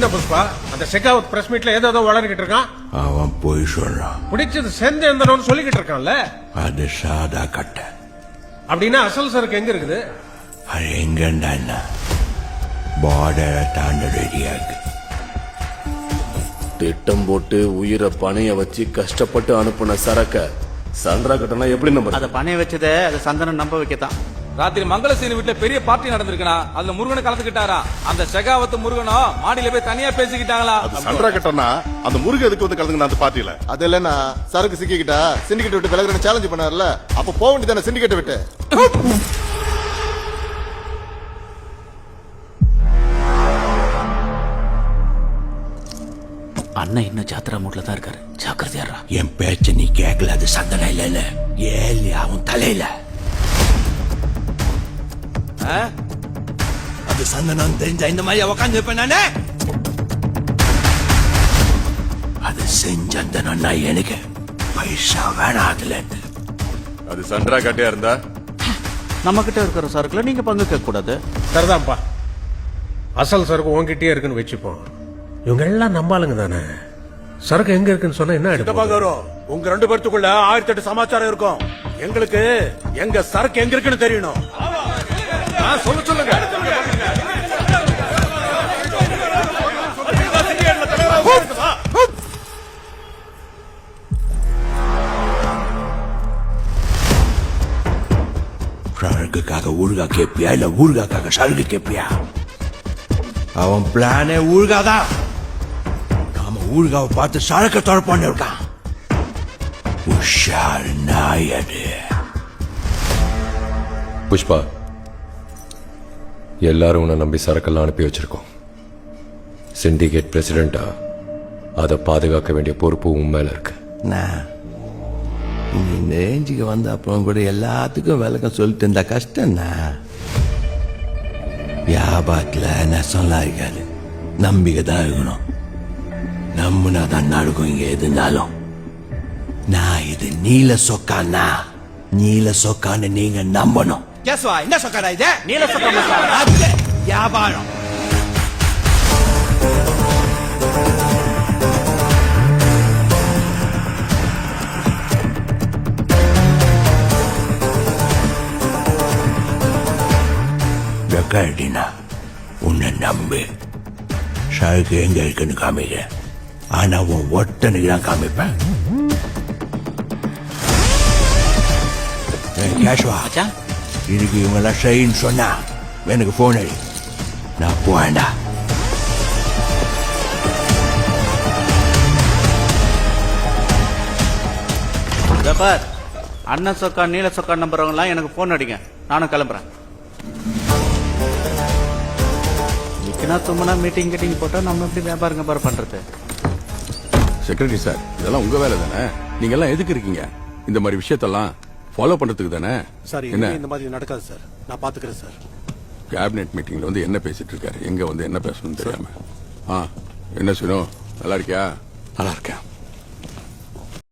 என்ன புஷ்பா அந்த ஷெகாவத் பிரஸ் மீட்ல ஏதோ வளர்கிட்டு இருக்கான்? அவன் போய் சொல்றான். பிடிச்சது செஞ்சேந்தனு சொல்லிக்கிட்டு இருக்கான்ல. அது சாதா கட்ட. அப்படின்னா அசல் சரக்கு எங்க இருக்குது? அது எங்கண்டா என்ன பார்டரை தாண்ட ரெடியாக்கு. திட்டம் போட்டு உயிரை பணைய வச்சு கஷ்டப்பட்டு அனுப்புன சரக்க சந்திரா கட்டணா எப்படி நம்ப? அத பணைய வச்சத அது சந்தனம் நம்ப வைக்கத்தான். ராத்திரி மங்களசேனி வீட்டுல பெரிய பார்ட்டி நடந்திருக்கா, அதுல முருகனை கலந்துக்கிட்டாரா. அந்த ஷெகாவத் முருகனும் மாடியில போய் தனியா பேசிக்கிட்டாங்களா. சந்திரா கட்டணா அந்த முருகன் எதுக்கு வந்து கலந்துங்க அந்த பார்ட்டியில? அது இல்லன்னா சரக்கு சிக்கிக்கிட்டா சிண்டிகேட் விட்டு விலகுறேன்னு சேலஞ்ச் பண்ணார்ல, அப்ப போக வேண்டியதானே சிண்டிகேட் விட்டு. அண்ணன் இன்னும் ஜாத்திரா மூட்ல தான் இருக்காரு, ஜாக்கிரதையா. என் பேச்ச நீ கேட்கல. அது சந்தனம் இல்ல ஏலி அவன் தலையில. அது சந்தனம் தெரிஞ்சா இந்த மாதிரி உக்காந்து இருப்பேன் நானே. அது செஞ்சந்தனா எனக்கு பைசா வேணாம் அதுல. அது சந்திரா கட்டையா இருந்தா நம்ம கிட்ட இருக்கிற சரக்குல நீங்க பங்கு கேட்க கூடாது. சரிதான்ப்பா, அசல் சரக்கு உன்கிட்டயே இருக்குன்னு வச்சுப்போம். இவங்க எல்லாம் நம்பாளுங்க தானே. சரக்கு எங்க இருக்குன்னு சொன்னா என்ன ஆயிடும்? உங்க ரெண்டு பேர்த்துக்குள்ள 1008 சமாச்சாரம் இருக்கும். எங்களுக்கு எங்க சரக்கு எங்க இருக்குன்னு தெரியணும். சொல்லுங்க. சரக்குக்காக ஊருகா கேப்பியா இல்ல ஊருகாக்காக சரக்கு கேப்பியா? அவன் பிளானே ஊருகாதான். நாம ஊருகாவை பார்த்து சரக்கு தொடப்பான்னு இருக்கான். உஷார் நாயடு. புஷ்பா, எல்லாரும் உன்னை நம்பி சரக்கெல்லாம் அனுப்பி வச்சிருக்கோம். சிண்டிகேட் பிரசிடென்டா அதை பாதுகாக்க வேண்டிய பொறுப்பு உன் மேல இருக்கு. இந்த ரேஞ்சுக்கு வந்த அப்புறம் கூட எல்லாத்துக்கும் விளக்கம் சொல்லிட்டு இருந்தா கஷ்டம்னா. வியாபாரத்துல நஷ்டம்லாம் இருக்காது, நம்பிக்கை தான் இருக்கணும். நம்பினா தான் நடக்கும் இங்க எதுனாலும். நான் இது நீல சொக்கானா, நீல சொக்கான்னு நீங்க நம்பணும். என்ன சொக்காடா இது? நீல சொக்கா அது வியாபாரம். கட்டினா உன்னை நம்பு. சரக்கு எங்க இருக்குன்னு காமிக்க, ஆனா உன் ஒட்டனுக்கு தான் காமிப்பேன். கேஷ்வா, இதுக்கு இவங்க எல்லாம் சரின்னு சொன்னா எனக்கு போன் அடி. நான் போவேண்டா. அண்ணன் சொக்கா நீல சொக்கா நம்புறவங்க எல்லாம் எனக்கு போன் அடிங்க, நானும் கிளம்புறேன். தும்மனா மீட்டிங் கிட்டிங் போட்டா நம்ம எப்படி வியாபாரம் பண்றது? செக்ரட்டரி சார், இதெல்லாம் உங்க வேலை தானே. நீங்க எல்லாம் எதுக்கு இருக்கீங்க? இந்த மாதிரி விஷயத்தெல்லாம் ஃபாலோ பண்றதுக்கு தானே. சார், என்ன இந்த மாதிரி நடக்காது சார், நான் பாத்துக்கிறேன் சார். கேபினெட் மீட்டிங்ல வந்து என்ன பேசிட்டு இருக்காரு, எங்க வந்து என்ன பேசணும்னு தெரியாம. என்ன சொன்னோம்? நல்லா இருக்கியா? நல்லா இருக்கேன்.